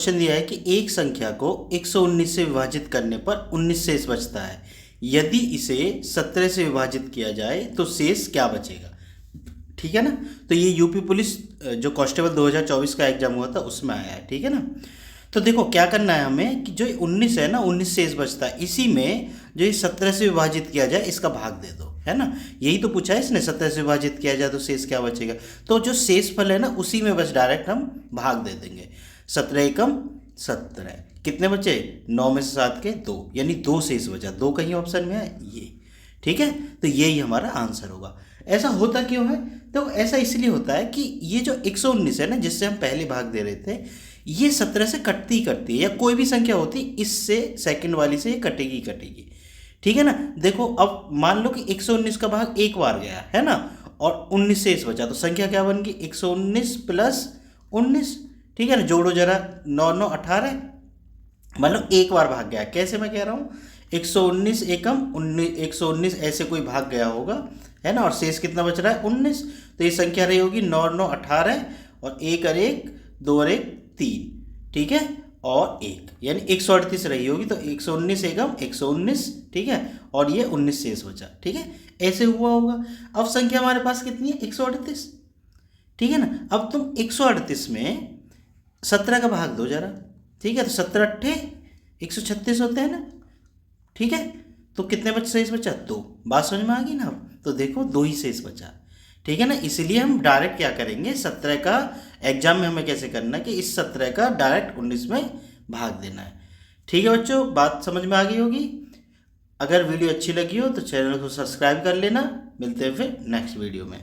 Question दिया है कि एक संख्या को 119 से विभाजित करने पर 19 शेष बचता है। यदि इसे 17 से विभाजित किया जाए तो शेष क्या बचेगा। ठीक है ना। तो ये यूपी पुलिस जो कांस्टेबल 2024 का एग्जाम हुआ था उसमें आया है। ठीक है ना। तो देखो क्या करना है हमें कि जो 19 है ना, 19 शेष बचता है, इसी में जो ये 17 से विभाजित किया जाए इसका भाग दे दो, है ना। यही तो पूछा है इसने, 17 से विभाजित किया जाए तो शेष क्या बचेगा। तो जो शेष फल है ना उसी में बस डायरेक्ट हम भाग दे देंगे। 17 एकम 17, कितने बचे, 9 में से 7 के 2, यानी 2 शेष बचा। 2 कहीं ऑप्शन में है ये। ठीक है, तो यही हमारा आंसर होगा। ऐसा होता क्यों है, तो ऐसा इसलिए होता है कि ये जो 119 है ना, जिससे हम पहले भाग दे रहे थे, ये 17 से कटती ही कटती है, या कोई भी संख्या होती इससे सेकंड वाली से ये कटेगी ही कटेगी। ठीक है ना। देखो अब मान लो कि 119 का भाग एक बार गया है ना, और 19 शेष बचा, तो संख्या क्या बन गई, 119 प्लस 19। ठीक है ना, जोड़ो जरा, 9 9 18, मतलब एक बार भाग गया। कैसे मैं कह रहा हूँ, 119 एकम 19, 119 ऐसे कोई भाग गया होगा, है ना, और शेष कितना बच रहा है 19। तो ये संख्या रही होगी 9 9 18, और 1 और 1 2 और 1 3। ठीक है, और 1 यानी 138 रही होगी। तो 119 एकम 119, ठीक है, और ये 19 शेष बचा। ठीक है, ऐसे हुआ होगा। अब संख्या हमारे पास कितनी है, 138। ठीक है ना। अब तुम 138 में 17 का भाग दो जरा। ठीक है, तो 17 अट्ठे 136 होते हैं ना। ठीक है, तो कितने बचे, शेष बचा 2। बात समझ में आ गई ना। अब तो देखो 2 ही शेष बचा। ठीक है ना, इसलिए हम डायरेक्ट क्या करेंगे, 17 का एग्जाम में हमें कैसे करना है कि इस 17 का डायरेक्ट 19 में भाग देना है। ठीक है बच्चों, बात समझ में आ गई होगी। अगर वीडियो अच्छी लगी हो तो चैनल को सब्सक्राइब कर लेना। मिलते हैं फिर नेक्स्ट वीडियो में।